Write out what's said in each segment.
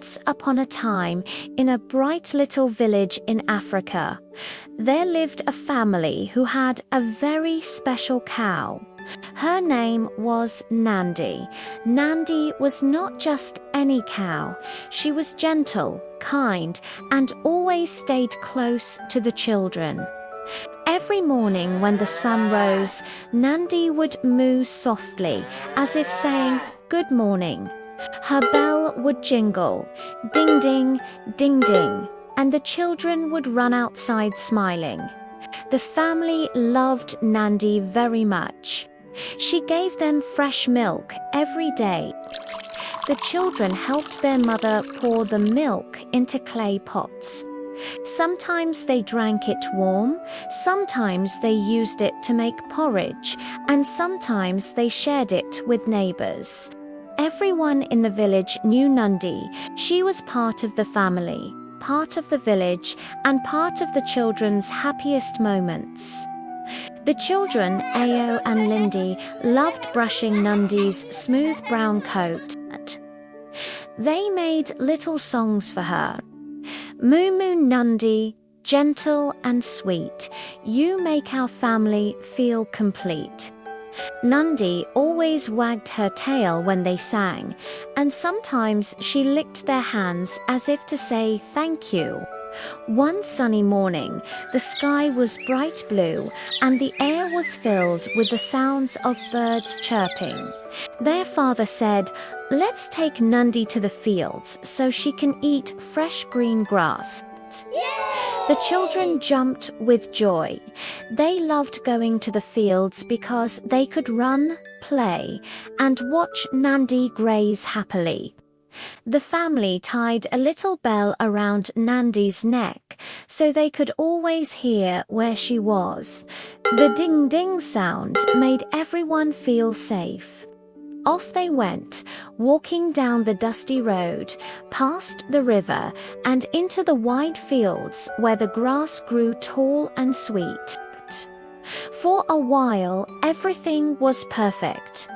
Once upon a time, in a bright little village in Africa, there lived a family who had a very special cow. Her name was Nandi. Nandi was not just any cow. She was gentle, kind, and always stayed close to the children. Every morning when the sun rose, Nandi would moo softly, as if saying, "Good morning." Her bell would jingle, ding ding, ding ding, and the children would run outside smiling. The family loved Nandi very much. She gave them fresh milk every day. The children helped their mother pour the milk into clay pots. Sometimes they drank it warm, sometimes they used it to make porridge, and sometimes they shared it with neighbors. Everyone in the village knew Nandi. She was part of the family, part of the village, and part of the children's happiest moments. The children, Ao and Lindy, loved brushing Nandi's smooth brown coat. They made little songs for her. Moo moo Nandi, gentle and sweet, you make our family feel complete. Nandi always wagged her tail when they sang, and sometimes she licked their hands as if to say thank you. One sunny morning, the sky was bright blue, and the air was filled with the sounds of birds chirping. Their father said, "Let's take Nandi to the fields so she can eat fresh green grass." The children jumped with joy. They loved going to the fields because they could run, play, and watch Nandi graze happily. The family tied a little bell around Nandi's neck so they could always hear where she was. The ding-ding sound made everyone feel safe. Off they went, walking down the dusty road, past the river, and into the wide fields where the grass grew tall and sweet. For a while, everything was perfect.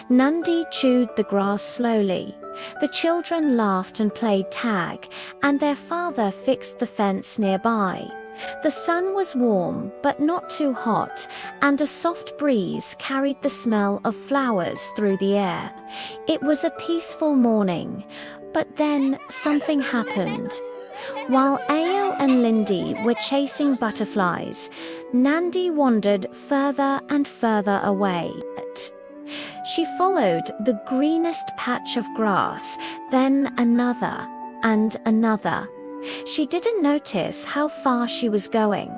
Nandi chewed the grass slowly. The children laughed and played tag, and their father fixed the fence nearby. The sun was warm, but not too hot, and a soft breeze carried the smell of flowers through the air. It was a peaceful morning, but then something happened. While Ao and Lindy were chasing butterflies, Nandi wandered further and further away. She followed the greenest patch of grass, then another and another. She didn't notice how far she was going.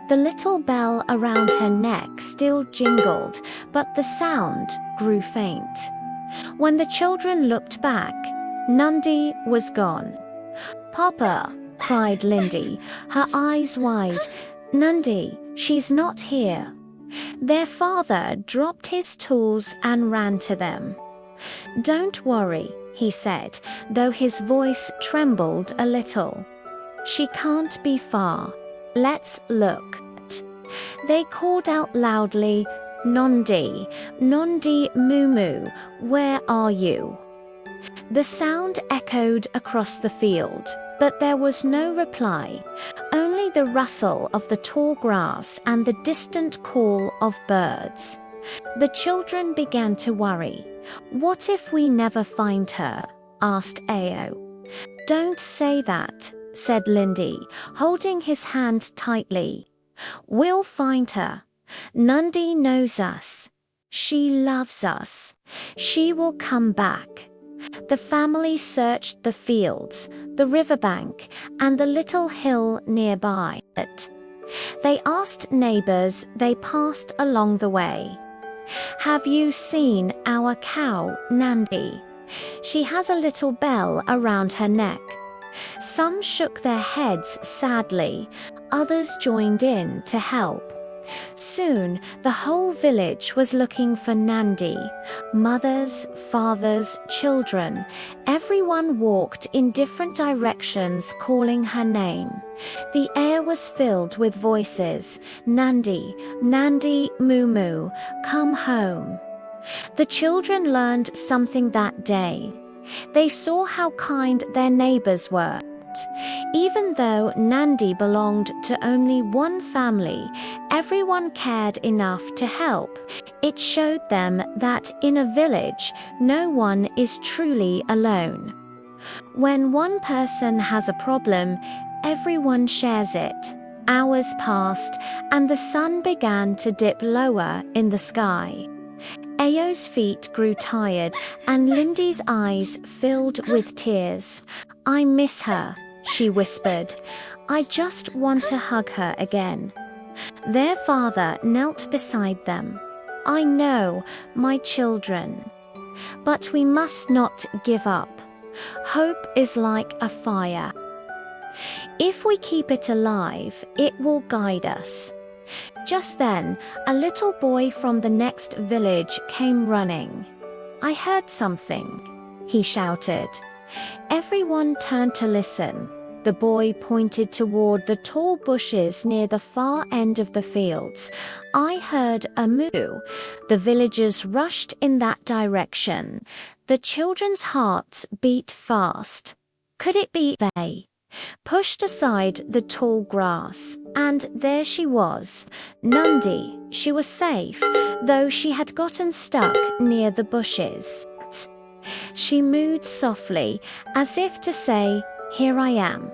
The little bell around her neck still jingled, but the sound grew faint. When the children looked back, Nandi was gone. "Papa," cried Lindy, her eyes wide. "Nandi, she's not here." Their father dropped his tools and ran to them. "Don't worry," he said, though his voice trembled a little. "She can't be far. Let's look." They called out loudly, "Nandi, Nandi moo moo, where are you?" The sound echoed across the field, but there was no reply, only the rustle of the tall grass and the distant call of birds. The children began to worry. "What if we never find her?" asked Ao. "Don't say that," said Lindy, holding his hand tightly. "We'll find her. Nandi knows us. She loves us. She will come back." The family searched the fields, the riverbank, and the little hill nearby. They asked neighbors they passed along the way. "Have you seen our cow, Nandi? She has a little bell around her neck." Some shook their heads sadly, others joined in to help. Soon, the whole village was looking for Nandi. Mothers, fathers, children, everyone walked in different directions calling her name. The air was filled with voices. "Nandi, Nandi, moo moo, come home." The children learned something that day. They saw how kind their neighbors were. Even though Nandi belonged to only one family, everyone cared enough to help. It showed them that in a village, no one is truly alone. When one person has a problem, everyone shares it. Hours passed, and the sun began to dip lower in the sky. Ayo's feet grew tired, and Lindy's eyes filled with tears. "I miss her," she whispered. "I just want to hug her again." Their father knelt beside them. "I know, my children. But we must not give up. Hope is like a fire. If we keep it alive, it will guide us." Just then, a little boy from the next village came running. "I heard something," he shouted. Everyone turned to listen. The boy pointed toward the tall bushes near the far end of the fields. "I heard a moo." The villagers rushed in that direction. The children's hearts beat fast. Could it be they? Pushed aside the tall grass, and there she was, Nandi. She was safe, though she had gotten stuck near the bushes. She mooed softly, as if to say, "Here I am.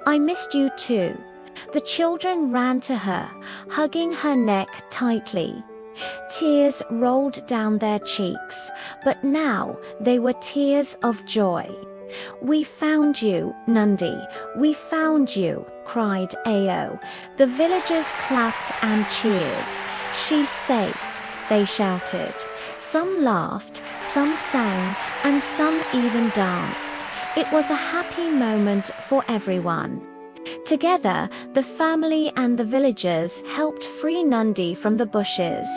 I missed you too." The children ran to her, hugging her neck tightly. Tears rolled down their cheeks, but now they were tears of joy. "We found you, Nandi. We found you," cried Ayo. The villagers clapped and cheered. "She's safe," they shouted. Some laughed, some sang, and some even danced. It was a happy moment for everyone. Together, the family and the villagers helped free Nandi from the bushes.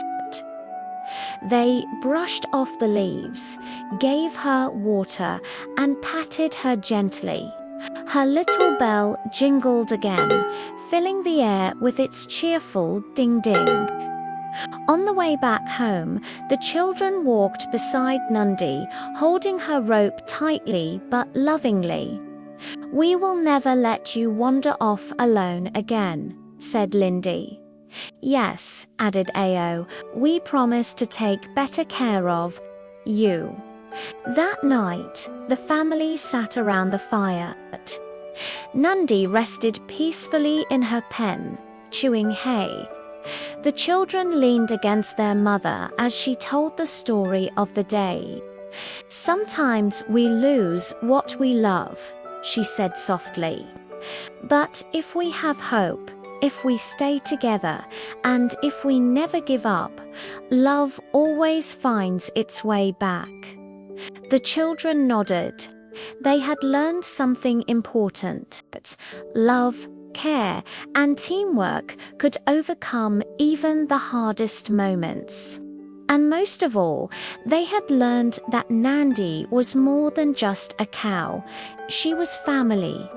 They brushed off the leaves, gave her water, and patted her gently. Her little bell jingled again, filling the air with its cheerful ding-ding. On the way back home, the children walked beside Nandi, holding her rope tightly but lovingly. "We will never let you wander off alone again," said Lindy. "Yes," added Ayo, "we promise to take better care of you." That night, the family sat around the fire. Nandi rested peacefully in her pen, chewing hay. The children leaned against their mother as she told the story of the day. "Sometimes we lose what we love," she said softly. "But if we have hope, if we stay together, and if we never give up, love always finds its way back." The children nodded. They had learned something important. Love, care, and teamwork could overcome even the hardest moments. And most of all, they had learned that Nandi was more than just a cow. She was family.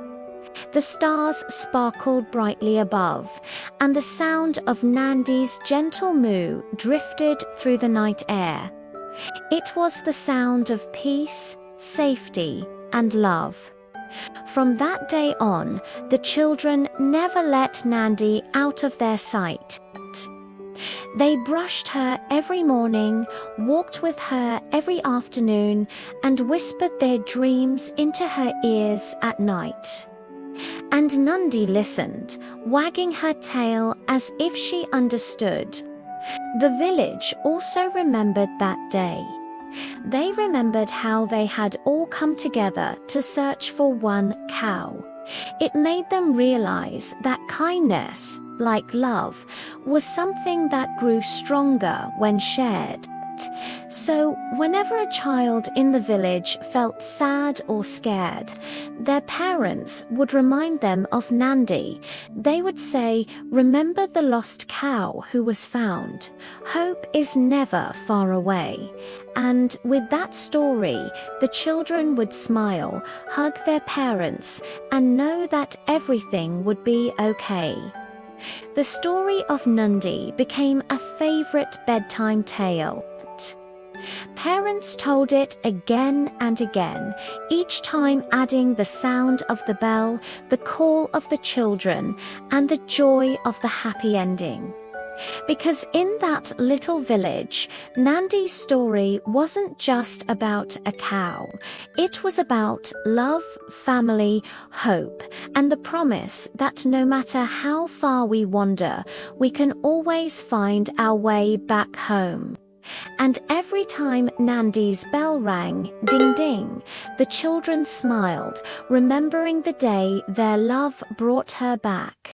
The stars sparkled brightly above, and the sound of Nandi's gentle moo drifted through the night air. It was the sound of peace, safety, and love. From that day on, the children never let Nandi out of their sight. They brushed her every morning, walked with her every afternoon, and whispered their dreams into her ears at night. And Nandi listened, wagging her tail as if she understood. The village also remembered that day. They remembered how they had all come together to search for one cow. It made them realize that kindness, like love, was something that grew stronger when shared. So, whenever a child in the village felt sad or scared, their parents would remind them of Nandi. They would say, "Remember the lost cow who was found. Hope is never far away." And with that story, the children would smile, hug their parents, and know that everything would be okay. The story of Nandi became a favorite bedtime tale. Parents told it again and again, each time adding the sound of the bell, the call of the children, and the joy of the happy ending. Because in that little village, Nandi's story wasn't just about a cow. It was about love, family, hope, and the promise that no matter how far we wander, we can always find our way back home. And every time Nandi's bell rang, ding ding, the children smiled, remembering the day their love brought her back.